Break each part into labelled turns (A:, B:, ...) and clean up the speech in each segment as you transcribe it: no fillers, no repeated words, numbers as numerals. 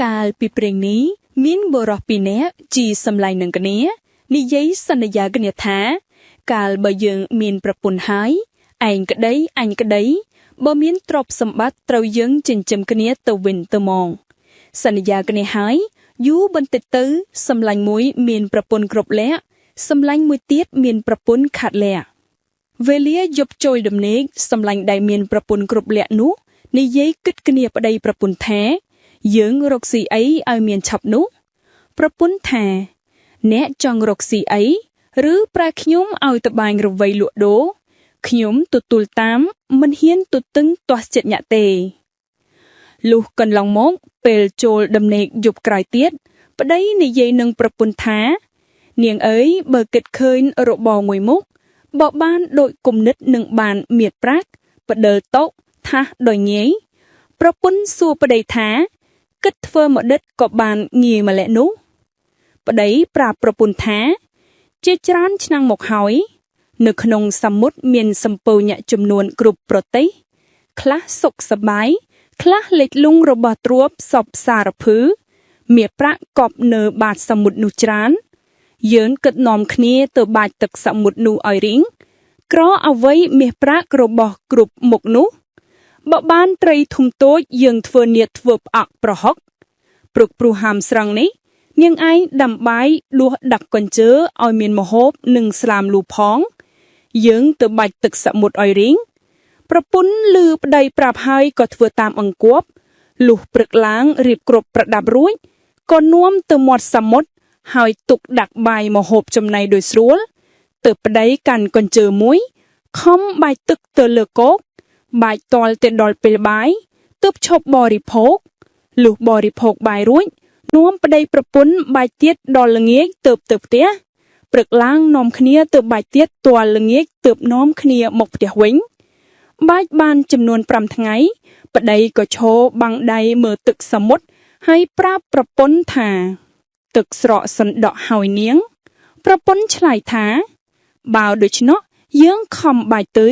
A: កាលពីព្រេងនេះមានបុរសពីរនាក់ជីសម្លាញ់នឹងគ្នានិយាយសន្យាគ្នាថាកាលបើយើងមានប្រពន្ធហើយឯងក្តីអញក្តីបើមានទ្រព្យសម្បត្តិត្រូវយើងចិញ្ចឹមគ្នាទៅវិញទៅមកសន្យាគ្នាហើយយូរបន្តិចទៅសម្លាញ់មួយមានប្រពន្ធគ្រប់លក្ខសម្លាញ់មួយទៀតមានប្រពន្ធខាត់លក្ខវេលាយប់ចូលដំណេកសម្លាញ់ដែលមានប្រពន្ធគ្រប់លក្ខនោះនិយាយគិតគ្នាប្តីប្រពន្ធថាយើងរកស៊ីអីឲ្យមានឆាប់នោះប្រពន្ធថាអ្នកចង់រកស៊ីអីឬប្រែខ្ញុំឲ្យទៅបាញ់រវៃលក់ដូរខ្ញុំទទួលតាមមិនហ៊ានទៅតឹងទាស់ចិត្តញាក់ទេលុះកន្លងមកពេលចូលដំណេកយប់ក្រោយទៀតប្តីនិយាយនឹងប្រពន្ធថានាងអើយបើគិតឃើញរបរមួយមុខបើបានដូចគំនិតនឹងបានមៀតប្រាក់បដិលតុថាដោយងាយប្រពន្ធសួរប្តីថាគិតធ្វើមកដិតក៏បានងាយម្ល៉េះនោះប្តីប្រាប់ប្រពន្ធថាជាច្រើនឆ្នាំមកហើយនៅក្នុងសមុទ្រមានសម្ពៅញាក់ចំនួនគ្រប់ប្រទេសខ្លះសុខសប្បាយខ្លះលេចលង់របស់ទ្រព្យសពសារភឺមាសប្រាក់កប់នៅបាតសមុទ្រនោះច្រើនយើងគិតនាំគ្នាទៅបាចទឹកសមុទ្រនោះឲ្យរីងក្រអ្វីមាសប្រាក់របស់គ្រប់មុខនោះបើបានត្រីធំតូចយើងធ្វើនៀតធ្វើផ្អាក់ប្រហុកព្រឹកព្រោះហាមស្រង់នេះនាងឯងដាំបាយដួសដាក់កញ្ជើឲ្យមានម្ហូបនិងស្លាមលូផងយើងទៅបាច់ទឹកសមុទ្រឲ្យរីងប្រពន្ធឮប្តីប្រាប់ហើយក៏ធ្វើតាមអង្គាប់លុះព្រឹកឡើងរៀបគ្រប់ប្រដាប់រួចក៏នាំទៅមាត់សមុទ្រហើយទុកដាក់បាយម្ហូបចំណីដោយស្រួលទៅប្តីកាន់កញ្ជើមួយខំបាយទឹកទៅលើគោកបាយតល់ទៅដល់ពេលបាយទើបឈប់បរិភោគលុះបរិភោគបាយរួចនាំប្តីប្រពន្ធបាយទៀតដល់ល្ងាចទើបទៅផ្ទះព្រឹកឡើងនាំគ្នាទៅបាយទៀតទាល់ល្ងាចទើបនាំគ្នាមកផ្ទះវិញបាយបានចំនួន5ថ្ងៃប្តីក៏ឈរបាំងដៃមើលទឹកសមុទ្រហើយប្រាប់ប្រពន្ធថាទឹកស្រកសណ្ដក់ហើយនាងប្រពន្ធឆ្លើយថាបើដូច្នោះយើងខំបាយទៅ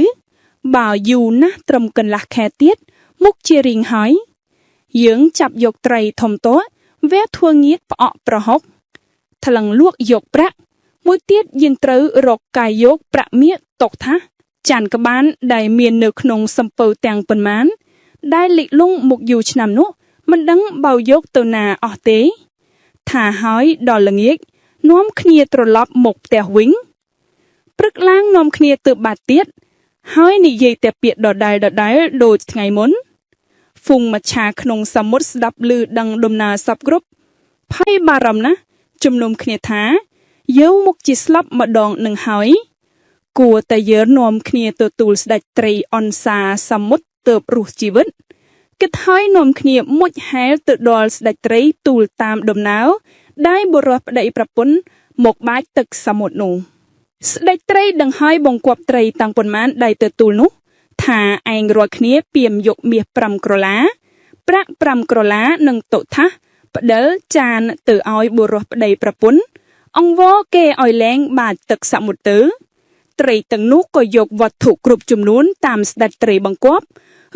A: បើយូរណាស់ត្រឹមកន្លះខែទៀតមុខជារីងហើយយើងចាប់យកត្រីធំតូចវែធ្វើងៀតផ្អក់ប្រហុកថ្លឹងលក់យកប្រាក់មួយទៀតយើងត្រូវរកកាយយកប្រាក់មាសຕົកថាចាន់ក្បានដែលមាននៅក្នុងសំពៅទាំងប៉ុន្មានដែលលិចលង់មកយូរឆ្នាំនោះមិនដឹងបើយកទៅណាអស់ទេថាហើយដល់ល្ងាចនាំគ្នាត្រឡប់មកផ្ទះវិញព្រឹកឡើងនាំគ្នាទៅបាត់ទៀតហើយនិយាយតែពាក្យដដែលដូចថ្ងៃមុនហ្វុងមច្ឆាក្នុងសមុទ្រស្ដាប់ឮដឹងដំណើរសពគ្រប់ភ័យបារម្ភណាស់ជំនុំគ្នាថាយើមុខជាស្លាប់ម្ដងនឹងហើយគួរតែយើងនាំគ្នាទទួលស្ដេចត្រីអនសាសមុទ្រទើបរស់ជីវិតគិតហើយនាំគ្នាមុជហែលទៅដល់ស្ដេចត្រីទូលតាមដំណើរដែលបុរសប្តីប្រពន្ធមកបាចទឹកសមុទ្រនោះស្ដេចត្រីដឹងហើយបង្គាប់ត្រីតាំងប៉ុន្មានដែលទទួលនោះថាឯងរាល់គ្នាពីមយកមាស5ក្រឡាប្រាក់5ក្រឡានិងតុថាផ្ដិលចានទៅឲ្យបុរសប្តីប្រពន្ធអង្វរគេឲ្យលែងបាចទឹកសមុទ្រទៅត្រីទាំងនោះក៏យកវត្ថុគ្រប់ចំនួនតាមស្ដេចត្រីបង្គាប់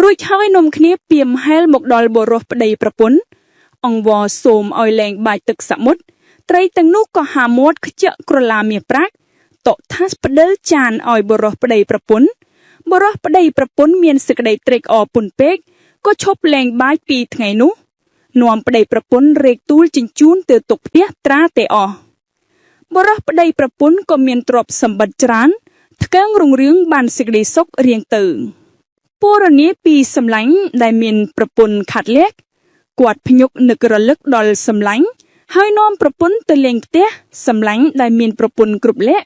A: រួចហើយនាំគ្នាពីមហែលមកដល់បុរសប្តីប្រពន្ធអង្វរសូមឲ្យលែងបាចទឹកសមុទ្រត្រីទាំងនោះក៏ហាមាត់ខ្ជិះក្រឡាមាសប្រាក់តុថាផ្ដិលចានឲ្យបុរសប្តីប្រពន្ធបុរសប្តីប្រពន្ធមានសេចក្តីត្រេកអរពន់ពេកក៏ឈប់លែងបាយ2ថ្ងៃនោះនាំប្តីប្រពន្ធរែកទូលជញ្ជូនទៅទុកផ្ទះត្រាតែអស់បុរសប្តីប្រពន្ធក៏មានទ្រព្យសម្បត្តិច្រើនថ្កើងរុងរឿងបានសេចក្តីសុខរៀងទៅពរនីពីសម្លាញ់ដែលមានប្រពន្ធខាត់លក្ខគាត់ភ្ញុកនឹករលឹកដល់សម្លាញ់ហើយនាំប្រពន្ធទៅលេងផ្ទះសម្លាញ់ដែលមានប្រពន្ធគ្រប់លក្ខ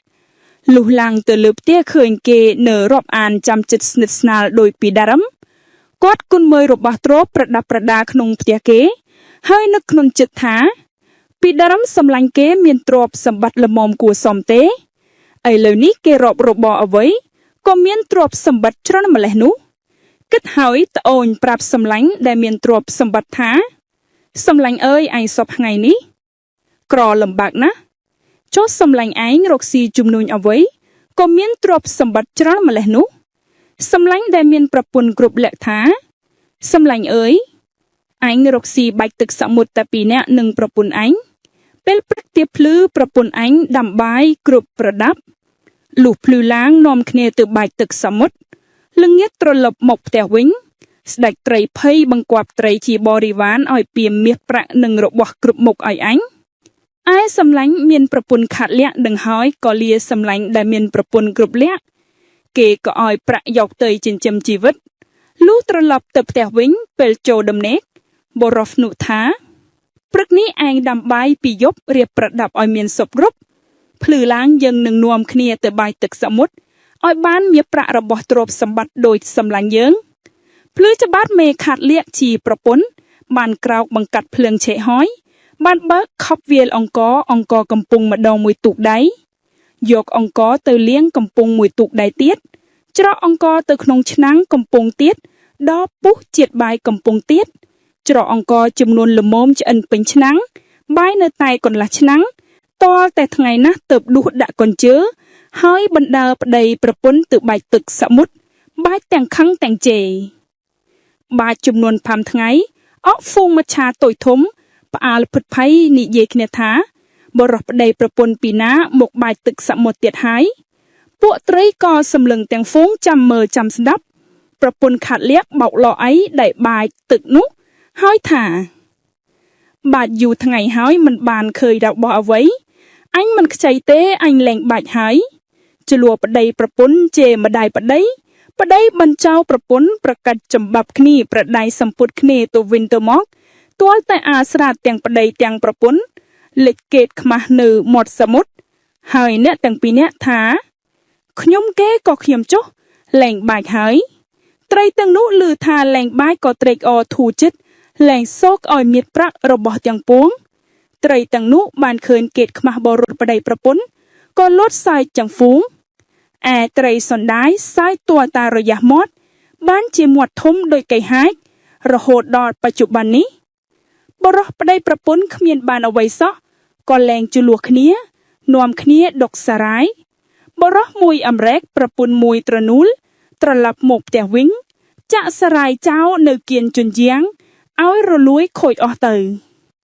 A: លុះឡើងទៅលើផ្ទះឃើញគេនៅរាប់អានចាំចិត្តស្និទ្ធស្នាលដោយពីដើមគាត់គុណមើលរបស់ទ្រព្យប្រដាប់ប្រដាក្នុងផ្ទះគេហើយនឹកក្នុងចិត្តថាពីដើមសម្លាញ់គេមានទ្រព្យសម្បត្តិល្មមគួរសមទេឥឡូវនេះគេរាប់របរអ្វីក៏មានទ្រព្យសម្បត្តិច្រើនម្លេះនោះគិតហើយត្អូញប្រាប់សម្លាញ់ដែលមានទ្រព្យសម្បត្តិថាសម្លាញ់អើយឯងសពថ្ងៃនេះក្រលំបាកណាស់ចុះសម្លាញ់ឯងរកស៊ីជំនួញអ្វីក៏មានទ្រព្យសម្បត្តិច្រើនម្លេះនោះសម្លាញ់ដែលមានប្រពន្ធគ្រប់លក្ខថាសម្លាញ់អើយ អញរកស៊ីបាច់ទឹកសមុទ្រតែ2នាក់នឹងប្រពន្ធអញពេលព្រឹកទៀបភ្លឺប្រពន្ធអញដាំបាយគ្រប់ប្រដាប់លុះភ្លឺឡើងនាំគ្នាទៅបាច់ទឹកសមុទ្រល្ងាចត្រឡប់មកផ្ទះវិញស្ដេចត្រីភ័យបង្គាប់ត្រីជាបរិវារឲ្យពាមមាសប្រាក់និងរបស់គ្រប់មុខឲ្យអញឯសំឡាញ់មានប្រពន្ធខាត់លះដឹងហើយក៏លាសំឡាញ់ដែលមានប្រពន្ធគ្រប់លះគេក៏ឲ្យប្រាក់យកទៅចិញ្ចឹមជីវិតលុះត្រឡប់ទៅផ្ទះវិញពេលចូលដំណេកបរោះនោះថាព្រឹកនេះឯងដាំបាយពីយប់រៀបប្រដាប់ឲ្យមានសពគ្រប់ភ្លឺឡើងយើងនឹងនាំគ្នាទៅបាញ់ទឹកសមុទ្រឲ្យបានមាសប្រាក់របស់ទ្រព្យសម្បត្តិដូចសម្លាញ់យើងភ្លឺច្បាស់មេខាត់លៀកជាប្រពន្ធបានក្រោកបង្កាត់ភ្លើងឆេះហើយបានបើកខប់វាលអង្គកំពុងម្ដងមួយទូកដៃយកអង្គទៅលាងកំពុងមួយទូកដៃទៀតច្រកអង្គទៅក្នុងឆ្នាំងកំពុងទៀតដល់ពុះជាតិបាយកំពុងទៀតច្រកអង្គចំនួនល្មមឆ្អិនពេញឆ្នាំងបាយនៅតែកន្លះឆ្នាំងតលតែថ្ងៃណាស់ទៅដួសដាក់កញ្ជើហើយបណ្ដើប្តីប្រពន្ធទៅបាច់ទឹកសមុទ្របាច់ទាំងខឹងទាំងជេរបាច់ចំនួន5ថ្ងៃអកហ្វូងមច្ឆាតូចធំផ្អាលភិតភ័យនិយាយគ្នាថាបរោះប្តីប្រពន្ធពីណាមកបាច់ទឹកសមុទ្រទៀតហើយពួកត្រីក៏សម្លឹងទាំងហ្វូងចាំមើលចាំស្ដាប់ប្រពន្ធខាត់លៀកបោកឡោអីដែលបាច់ទឹកនោះហើយថាបាច់យូរថ្ងៃហើយមិនបានឃើញរបស់អ្វីអញមិនខ្ចីទេអញលែងបាច់ហើយចលួប្តីប្រពន្ធជេរម្ដាយប្តីបញ្ចោប្រពន្ធប្រកាច់ចំបាប់គ្នាប្រដៃសម្ពុតគ្នាទៅវិញទៅមកទាល់តែអាស្រាតទាំងប្តីទាំងប្រពន្ធលេចកេតខ្មាស់នៅមាត់សមុទ្រហើយអ្នកទាំងពីរនាក់ថាខ្ញុំគេក៏ខ្ញុំចុះលែងបាច់ហើយត្រីទាំងនោះឮថាលែងបាច់ក៏ត្រេកអរធូរចិត្តលែងសោកឲ្យមានប្រាក់របស់ទាំងពួងត្រីទាំងនោះបានឃើញកេតខ្មាស់បរុតប្តីប្រពន្ធក៏លត់សាយចង្ហ្វូងឯត្រីសណ្ដាយសាយតួតារយះមាត់បានជាមាត់ធំដោយកៃហាចរហូតដល់បច្ចុប្បន្ននេះបរោះប្តីប្រពន្ធគ្មានបានអ្វីសោះក៏លែងជលួសគ្នានាំគ្នាដុកសារាយបរោះមួយអាម្រែកប្រពន្ធមួយត្រនូលត្រឡប់មកផ្ទះវិញចាក់សារាយចោលនៅគៀនជញ្ជាំងឲ្យរលួយខូចអស់ទៅ